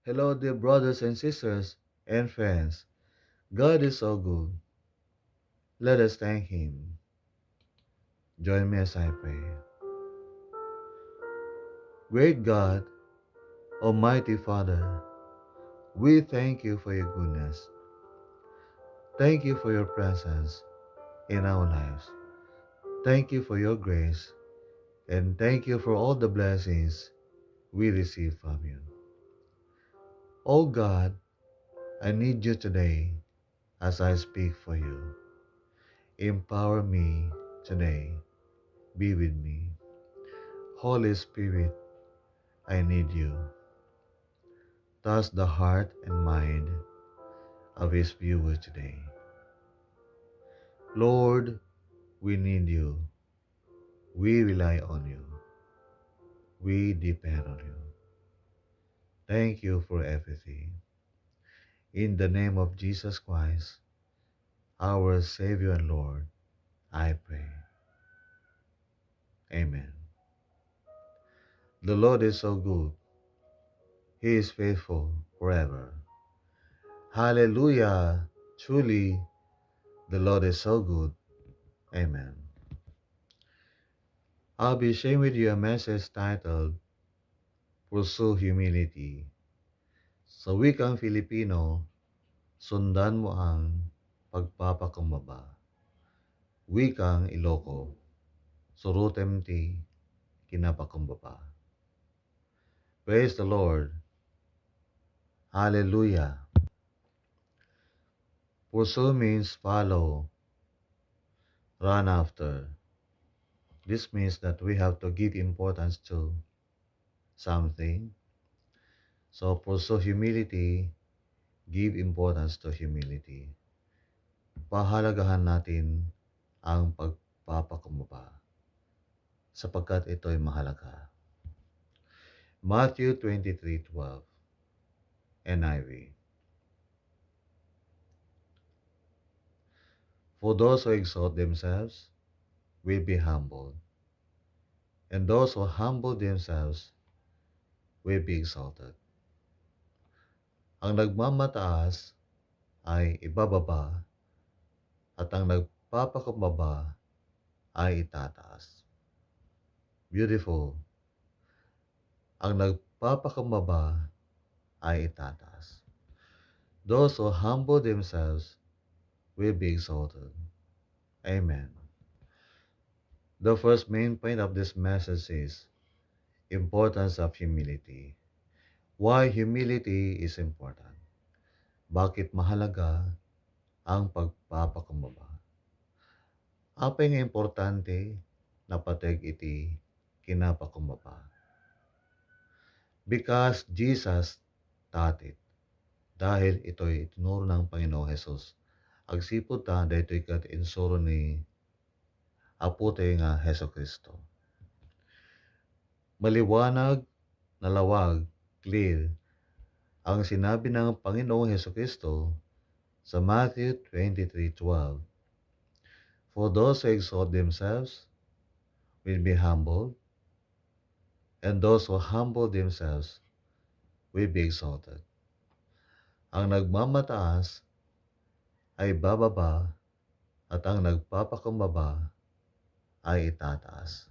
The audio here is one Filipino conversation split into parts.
Hello, dear brothers and sisters and friends. God is so good. Let us thank Him. Join me as I pray. Great God, Almighty Father, we thank you for your goodness. Thank you for your presence in our lives. Thank you for your grace. And thank you for all the blessings we receive from you. Oh God, I need you today as I speak for you. Empower me today. Be with me. Holy Spirit, I need you. Touch the heart and mind of his viewer today. Lord, we need you. We rely on you. We depend on you. Thank you for everything. In the name of Jesus Christ, our Savior and Lord, I pray. Amen. The Lord is so good. He is faithful forever. Hallelujah. Truly, the Lord is so good. Amen. I'll be sharing with you a message titled Pursue Humility. Sa wikang Filipino, sundan mo ang pagpapakumbaba. Wikang Iloko, surutem ti kinapakumbaba. Praise the Lord. Hallelujah. Pursue means follow, run after. This means that we have to give importance to something. So pursue humility, give importance to humility. Pahalagahan natin ang pagpapakumbaba sapagkat ito'y mahalaga. Matthew 23:12 NIV. For those who exalt themselves will be humbled, and those who humble themselves will be exalted. Ang nagmamataas ay ibababa, at ang nagpapakumbaba ay itataas. Beautiful. Ang nagpapakumbaba ay itataas. Those who humble themselves will be exalted. Amen. The first main point of this message is importance of humility. Why humility is important? Bakit mahalaga ang pagpapakumbaba? Apay nga importante na pateg iti kinapakumbaba. Because Jesus taught it. Dahil ito'y itinuro ng Panginoong Jesus. Agsipod ta, dahil kat insuro ni Apo tayo nga Heso Kristo. Maliwanag na lawag, clear, ang sinabi ng Panginoong Heso Kristo sa Matthew 23:12. For those who exalt themselves will be humbled, and those who humble themselves will be exalted. Ang nagmamataas ay bababa, at ang nagpapakumbaba ay itataas.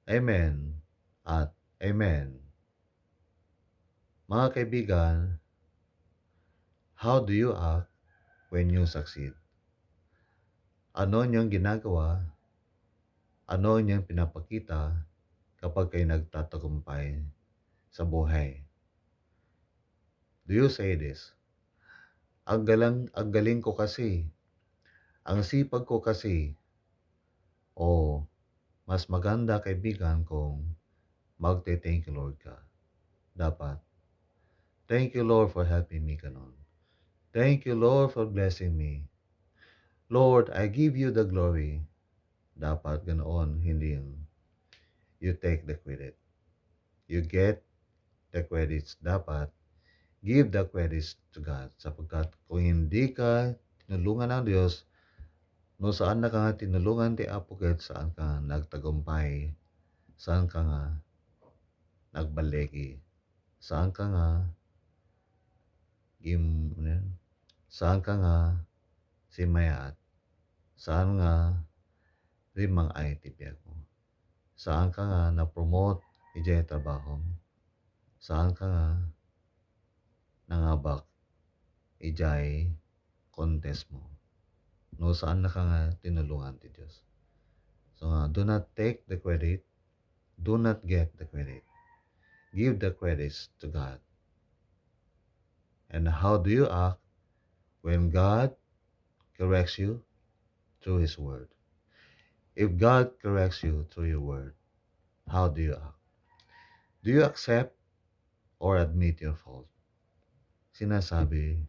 Amen at Amen. Mga kaibigan, how do you act when you succeed? Ano niyang ginagawa? Ano niyang pinapakita kapag kayo nagtatagumpay sa buhay? Do you say this? Ang galing ko kasi. Ang sipag ko kasi. O mas maganda kaibigan kung magte-thank you Lord ka. Dapat. Thank you Lord for helping me ganon. Thank you Lord for blessing me. Lord, I give you the glory. Dapat ganoon, hindi yung you take the credit. You get the credits. Dapat give the credits to God. Sapagkat kung hindi ka tinulungan ng Diyos, no saan na ka nga tinulungan ti Apo God, saan ka nagtagumpay, saan ka nga nagbalegi. Saan ka nga ano yan? Saan ka nga simayat? Saan nga rimang ay tipiyag mo? Saan ka nga na-promote ijay trabaho mo? Saan ka nga nangabak ijay contest mo? No, saan na ka nga tinulungan ti Diyos? So nga, do not take the credit. Do not get the credit. Give the credits to God. And how do you act when God corrects you? Through His Word. If God corrects you through your Word, how do you act? Do you accept or admit your fault? Sinasabi,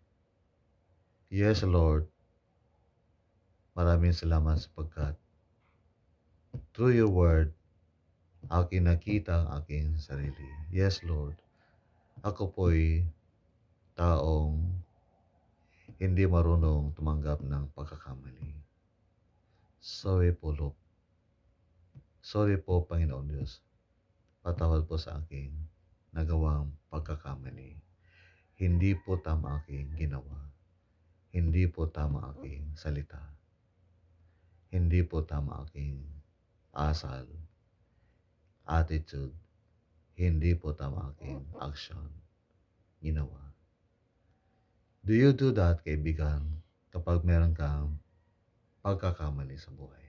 yes, Lord, maraming salamat sapagkat through your Word, aking nakita ang aking sarili. Yes, Lord, ako po'y taong hindi marunong tumanggap ng pagkakamali. Sorry po, Lord. Sorry po, Panginoon Diyos. Patawad po sa aking nagawang pagkakamali. Hindi po tama aking ginawa. Hindi po tama aking salita. Hindi po tama aking asal, attitude. Hindi po tama aking action, ginawa. Do you do that, kaibigan, kapag meron kang pagkakamali sa buhay?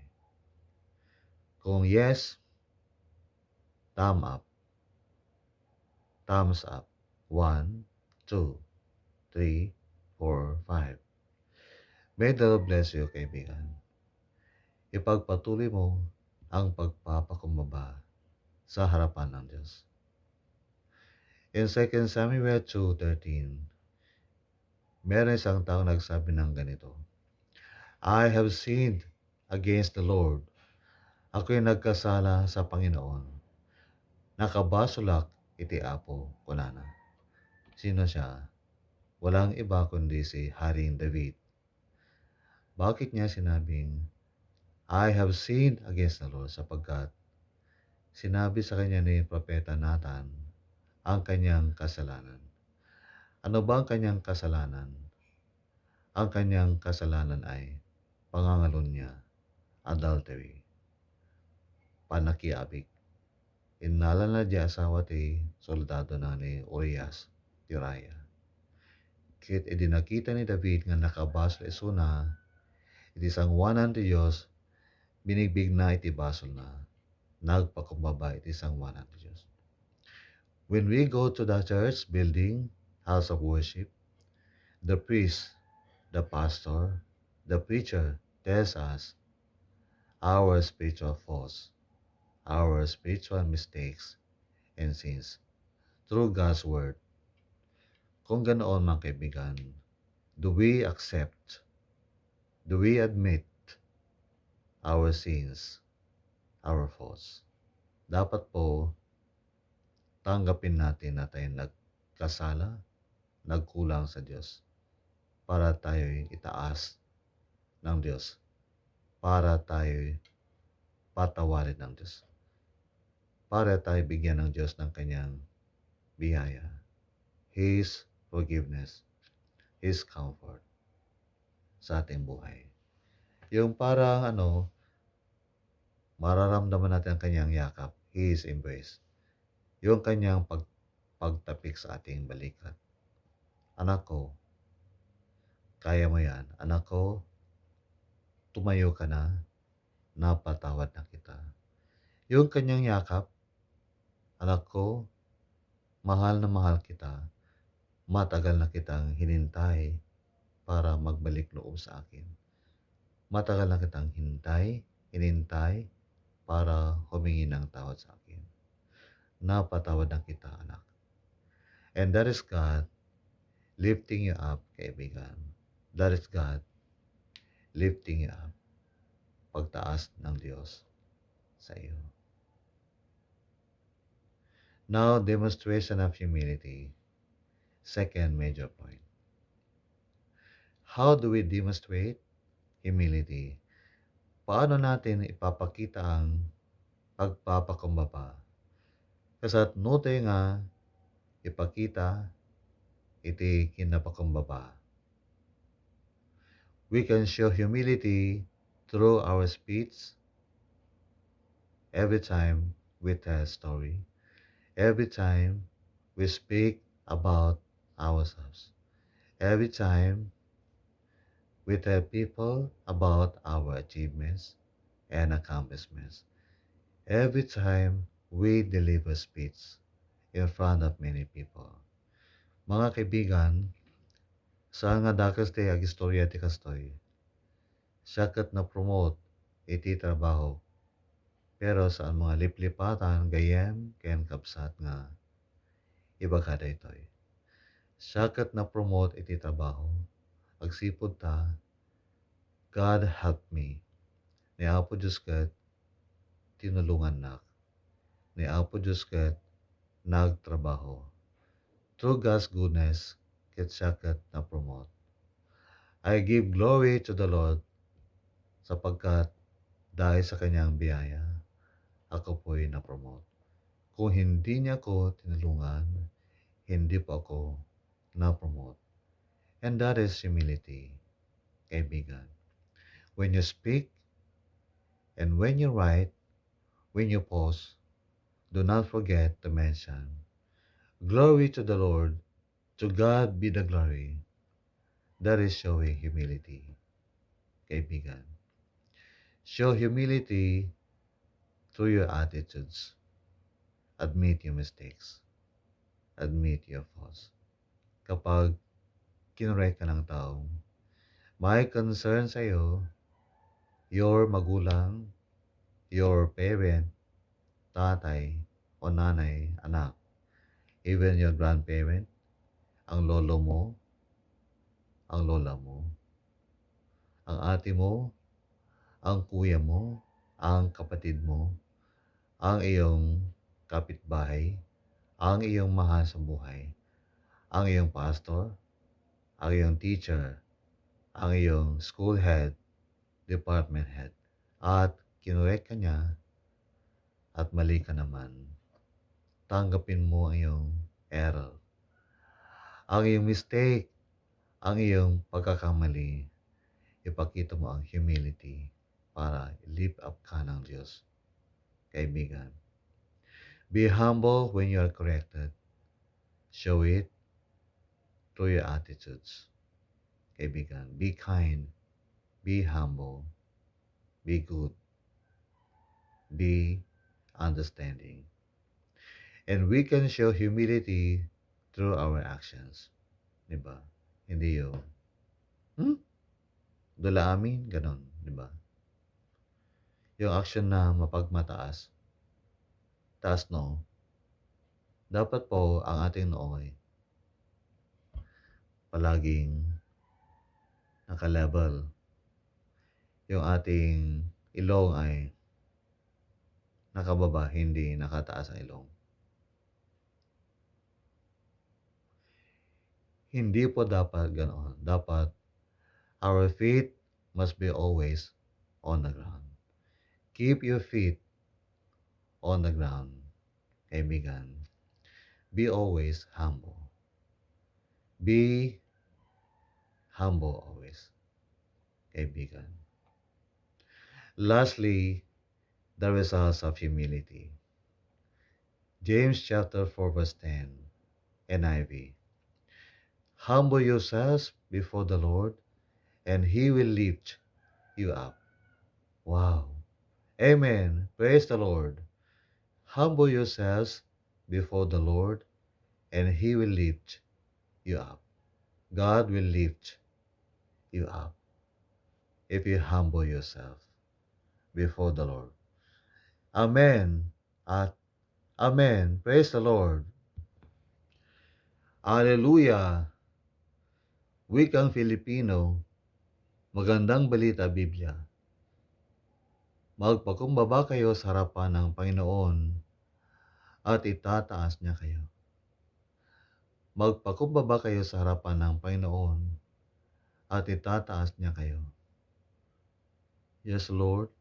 Kung yes, thumb up. Thumbs up. 1, 2, 3, 4, 5. May the Lord bless you, kaibigan. Ipagpatuloy mo ang pagpapakumbaba sa harapan ng Diyos. In 2 Samuel 2:13, meron isang taong nagsabi ng ganito, I have sinned against the Lord. Ako'y nagkasala sa Panginoon. Nakabasulak iti apo kunana. Sino siya? Walang iba kundi si Haring David. Bakit niya sinabing, I have sinned against the Lord? Sapagkat sinabi sa kanya ni Propeta Nathan ang kanyang kasalanan. Ano ba ang kanyang kasalanan? Ang kanyang kasalanan ay pangangalunya, adultery, panakiabig. Innala na di asawa ti soldado na ni Urias, Tiraya. Kit idinakita ni David nga nakabasol isuna, iti sangwanan ti Diyos, binigbig na iti basol na, nagpakumbaba iti sangwanan ti Diyos. When we go to the church building, house of worship, the priest, the pastor, the preacher tells us our spiritual faults, our spiritual mistakes and sins through God's Word. Kung ganoon mga kaibigan, do we accept, do we admit our sins, our faults? Dapat po tanggapin natin na tayo nagkasala, nagkulang sa Diyos para tayo'y itaas ng Diyos, para tayo'y patawarin ng Diyos, para tayo bigyan ng Diyos ng kanyang biyaya, His forgiveness, His comfort sa ating buhay. Yung parang mararamdaman natin ang kanyang yakap, His embrace. Yung kanyang pagtapik sa ating balikat. Anak ko, kaya mo yan. Anak ko, tumayo ka na, napatawad na kita. Yung kanyang yakap, anak ko, mahal na mahal kita, matagal na kitang hinintay para magbalik loob sa akin. Matagal na kitang hinintay para humingi ng tawad sa akin. Napatawad na kita, anak. And that is God lifting you up, kaibigan. That is God lifting you up. Pagtaas ng Diyos sa iyo. Now, demonstration of humility. Second major point. How do we demonstrate humility? Paano natin ipapakita ang pagpapakumbaba? Kasa't note nga, ipakita iti kinapakumbaba. We can show humility through our speech every time we tell a story, every time we speak about ourselves, every time we tell people about our achievements and accomplishments, every time we deliver speech in front of many people. Mga kaibigan, saan nga dakas ti agistorya ti kastoy? Siyakat na promote iti trabaho. Pero saan mga liplipatan gayem ken kapsat nga ibagada itoy. Siyakat na promote iti trabaho. Agsipod ta, God help me. Ni Apo Diyos kat tinulungan nak. Ni Apo Diyos kat nagtrabaho. Through God's goodness, ket siyakat na promote. I give glory to the Lord sapagkat dahil sa kanyang biyaya, ako po'y na-promote. Kung hindi niya ako tinulungan, hindi po ako na-promote. And that is humility, kaibigan. When you speak and when you write, when you post, do not forget to mention, glory to the Lord, to God be the glory. That is showing humility, kaibigan. Show humility through your attitudes. Admit your mistakes. Admit your faults. Kapag kinorek ka ng taong may concern sa iyo, your magulang, your parent, tatay o nanay, anak, even your grandparent, ang lolo mo, ang lola mo, ang ate mo, ang kuya mo, ang kapatid mo, ang iyong kapitbahay, ang iyong mahal sa buhay, ang iyong pastor, ang iyong teacher, ang iyong school head, department head, at kinorek ka niya at mali ka naman, tanggapin mo ang iyong error, ang iyong mistake, ang iyong pagkakamali, ipakita mo ang humility para lift up ka ng Diyos. Kaibigan, be humble when you are corrected. Show it through your attitudes. Kaibigan, be kind, be humble, be good, be understanding. And we can show humility through our actions. Diba? Hindi yung, dula amin, ganon. Diba? Yung action na mapagmataas, taas no, dapat po ang ating nooy palaging naka-level. Yung ating ilong ay nakababa, hindi nakataas ang ilong. Hindi po dapat ganoon. Dapat our feet must be always on the ground. Keep your feet on the ground, kaibigan. Be always humble. Be humble always, kaibigan. Lastly, the results of humility. James chapter 4 verse 10, NIV. Humble yourselves before the Lord, and He will lift you up. Wow. Amen. Praise the Lord. Humble yourselves before the Lord, and He will lift you up. God will lift you up if you humble yourself before the Lord. Amen. At Amen. Praise the Lord. Hallelujah. Wikang Filipino, magandang balita Biblia. Magpakumbaba kayo sa harapan ng Panginoon at itataas niya kayo. Magpakumbaba kayo sa harapan ng Panginoon at itataas niya kayo. Yes, Lord.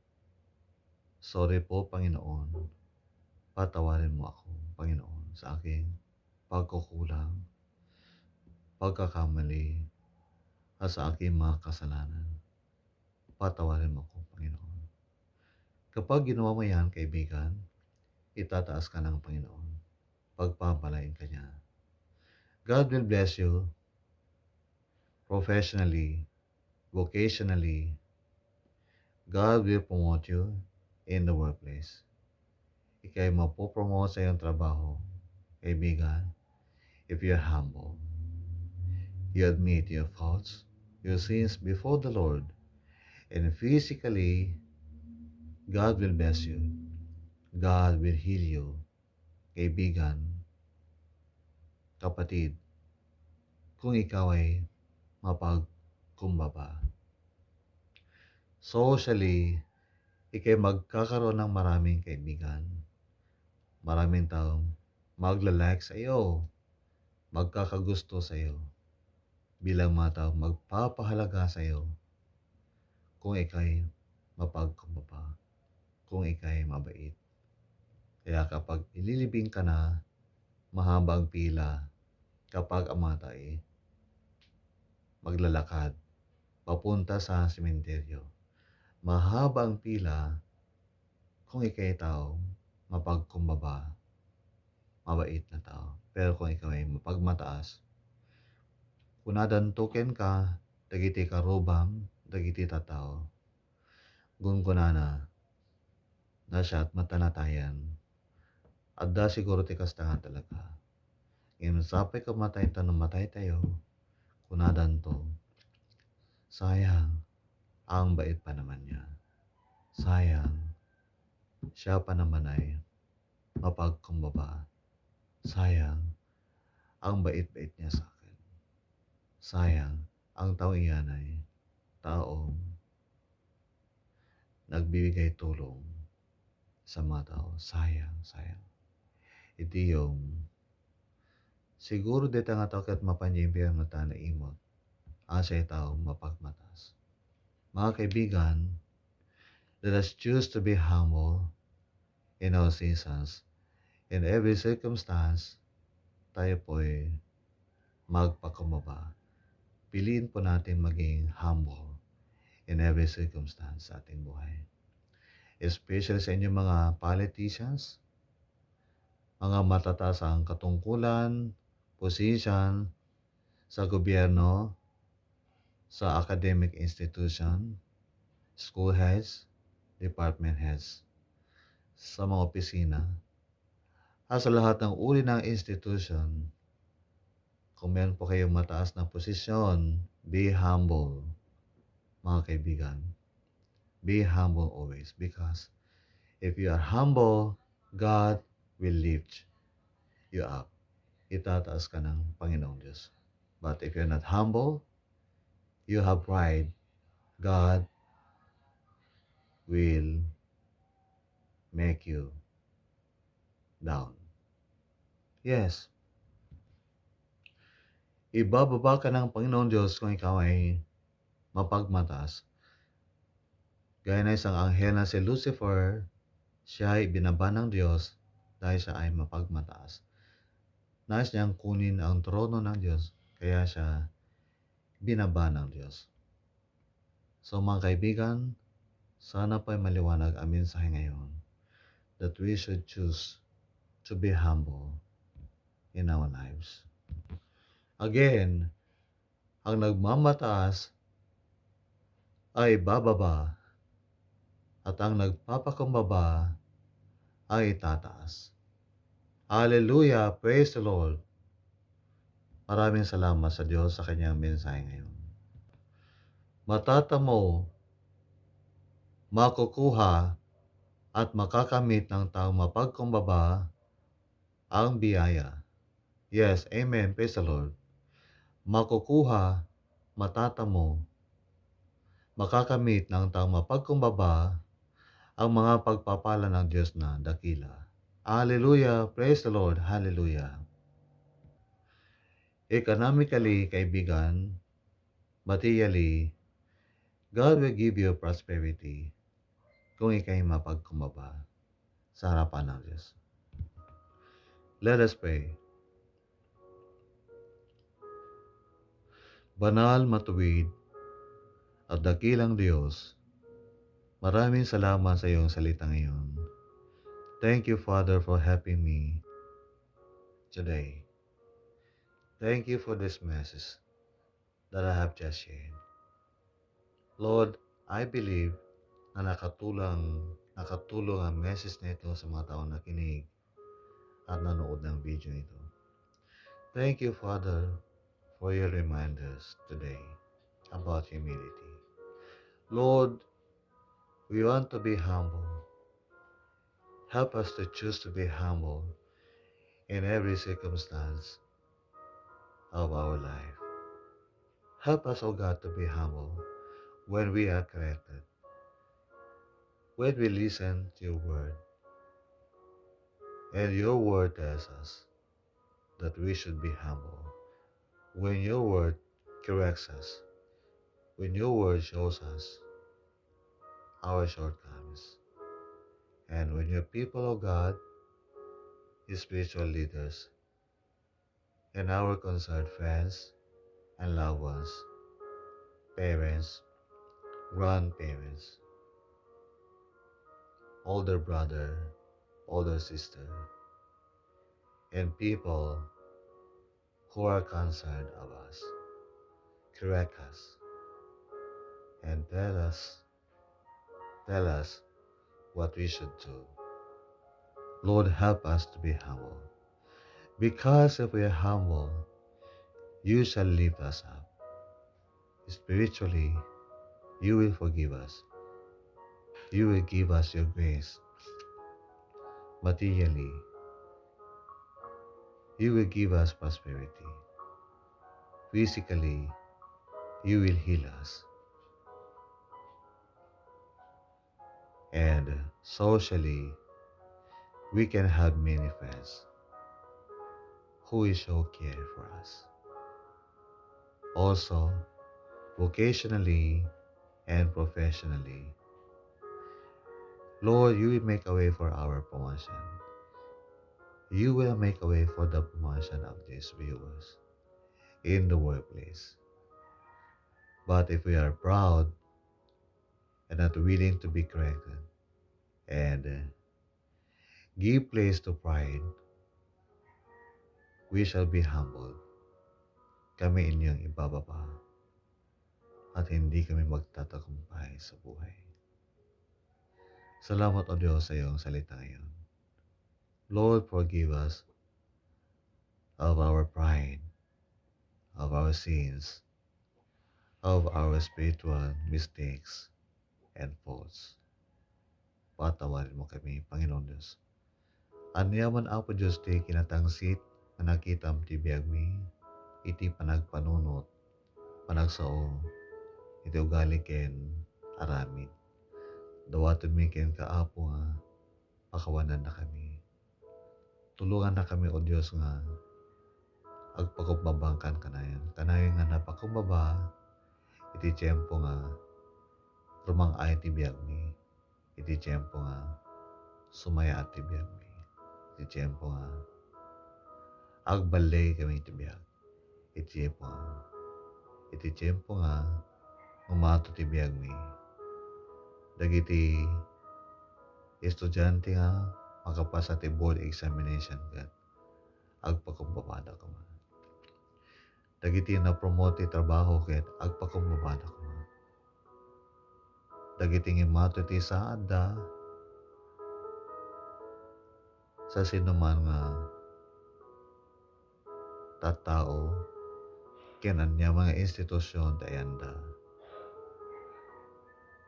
Sorry po, Panginoon. Patawarin mo ako, Panginoon, sa aking pagkukulang, pagkakamali, at sa aking mga kasalanan. Patawarin mo ko, Panginoon. Kapag ginawa mo yan, kaibigan, itataas ka ng Panginoon. Pagpapalain ka niya. God will bless you professionally, vocationally. God will promote you in the workplace. Ika'y mapopromote sa iyong trabaho, kaibigan, if you're humble. You admit your faults, your sins before the Lord, and physically, God will bless you. God will heal you. Kaibigan, kapatid, kung ikaw ay mapagkumbaba. Socially, ikay magkakaroon ng maraming kaibigan. Maraming taong magla-like sa iyo, magkakagusto sa iyo, bilang mga taong magpapahalaga sa iyo kung ikay mapagkumbaba, kung ikay mabait. Kaya kapag ililibing ka na, mahaba ang pila kapag ang mga tayo maglalakad papunta sa sementeryo. Mahaba ang pila kung ikay tao mapagkumbaba, mabait na tao. Pero kung ikaw ay mapagmataas, kung nadantukin ka, dagiti karubam, dagiti tatao, gungunana, na siya at matanatayan. Adda siguro ti kasta nga talaga. Ngayon sapay ka matay tanong matay tayo, kunadan to, sayang, ang bait pa naman niya. Sayang, siya pa naman ay mapagkumbaba. Sayang, ang bait-bait niya sa akin. Sayang, ang taong iyan ay taong nagbibigay tulong sa mga tao. Sayang, sayang. Iti yung siguro dito nga tao kat mapanyimpir na ta na imot. Asay tao mapagmatas. Mga kaibigan, let us choose to be humble in all seasons. In every circumstance, tayo po'y magpakumbaba. Piliin po natin maging humble in every circumstance sa ating buhay. Especially sa inyong mga politicians, mga matataas ang katungkulan, position sa gobyerno, sa academic institution, school heads, department heads, sa mga opisina, at sa lahat ng uri ng institution. Kung meron po kayong mataas na posisyon, be humble, mga kaibigan. Be humble always, because if you are humble, God will lift you up. Itataas ka ng Panginoong Diyos. But if you're not humble, you have pride, God will make you down. Yes. Ibababa ka ng Panginoong Diyos kung ikaw ay mapagmataas. Gaya na isang anghel na si Lucifer, siya ay binaba ng Diyos dahil siya ay mapagmataas. Nais niyang kunin ang trono ng Diyos, kaya siya binaba ng Diyos. So mga kaibigan, sana po'y maliwanag ang mensahe ngayon that we should choose to be humble in our lives. Again, ang nagmamataas ay bababa at ang nagpapakumbaba ay tataas. Hallelujah! Praise the Lord! Maraming salamat sa Diyos sa kanyang mensahe ngayon. Matatamo, makukuha, at makakamit ng taong mapagkumbaba ang biyaya. Yes, amen. Praise the Lord. Makukuha, matatamo, makakamit ng taong mapagkumbaba ang mga pagpapala ng Diyos na dakila. Hallelujah! Praise the Lord! Hallelujah! Economically, kaibigan, materially, God will give you prosperity kung ikay mapagkumbaba sa harapan ng Diyos. Let us pray. Banal, matuwid, at dakilang Diyos, maraming salamat sa iyong salita ngayon. Thank you, Father, for helping me today. Thank you for this message that I have just shared. Lord, I believe na nakatulong ang message na ito sa mga taong nakinig at nanood ng video ito. Thank you, Father, for your reminders today about humility. Lord, we want to be humble. Help us to choose to be humble in every circumstance of our life. Help us, O God, to be humble when we are corrected, when we listen to your word, and your word tells us that we should be humble. When your word corrects us, when your word shows us our shortcomings, and when your people, O God, your spiritual leaders, and our concerned friends and loved ones, parents, grandparents, older brother, older sister, and people who are concerned of us, correct us, and tell us what we should do. Lord, help us to be humble. Because if we are humble, you shall lift us up. Spiritually, you will forgive us. You will give us your grace. Materially, you will give us prosperity. Physically, you will heal us. And socially, we can have many friends who will show care for us. Also, vocationally and professionally, Lord, you will make a way for our promotion. You will make a way for the promotion of these viewers in the workplace. But if we are proud and not willing to be corrected and give place to pride, we shall be humbled. Kami inyong ibababa at hindi kami magtatagumpay sa buhay. Salamat, O Diyos, sa iyong salita ngayon. Lord, forgive us of our pride, of our sins, of our spiritual mistakes and faults. Patawarin mo kami, Panginoon Diyos. Anyaman Apo Diyos ti kinatangsit, manakitam ti biyagmi, iti panagpanunot, panagsao, iti ugali ken aramid. Dawaton mi ken kaapo nga, pakawanan na kami. Tulungan na kami, O Diyos, nga agpakumbabangkan kanayan. Kanayan nga napakumbaba, iti tiyempo nga rumangay ti biyagmi. Iti tiyempo nga sumaya at ti biyagmi. Iti tiyempo nga agbalay kami ti biyag. Iti tiyempo nga umato ti biyagmi. Dagiti estudyante nga makapasa ti board examination kat agpakumbabada ka man. Dagiti na promote ti trabaho ket agpakumbabada ka man. Dagiti imato ti saad da sa sinuman nga tattao ken anya mga institusyon dayanda.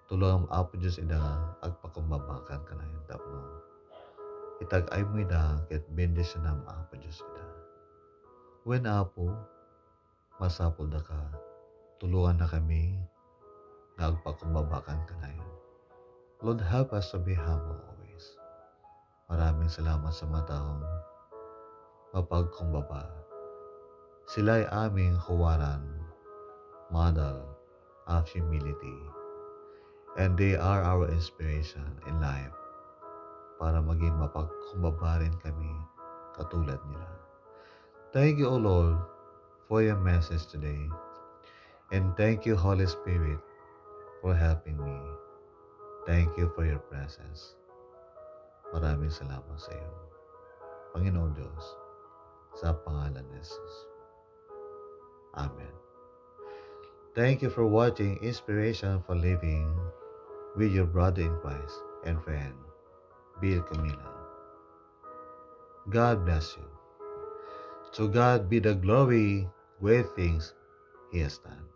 Tulungan Apo Diyos ida nga agpakumbabakan ka na yung tapno. Itag-ay mo ida ket bendisyonan Apo Diyos ida. When Apo, masapol da ka, tulungan na kami nga agpakumbabakan ka na yun. Lord, help us to be humble always. Maraming salamat sa mga taong mapagkumbaba. Sila'y aming huwaran, model of humility. And they are our inspiration in life para maging mapagkumbaba rin kami katulad nila. Thank you, O Lord, for your message today. And thank you, Holy Spirit, for helping me. Thank you for your presence. Maraming salamat sa iyo, Panginoong Diyos, sa pangalan ni Jesus. Amen. Thank you for watching Inspiration for Living with your brother in Christ and friend, Bill Camilo. God bless you. To God be the glory, great things He has done.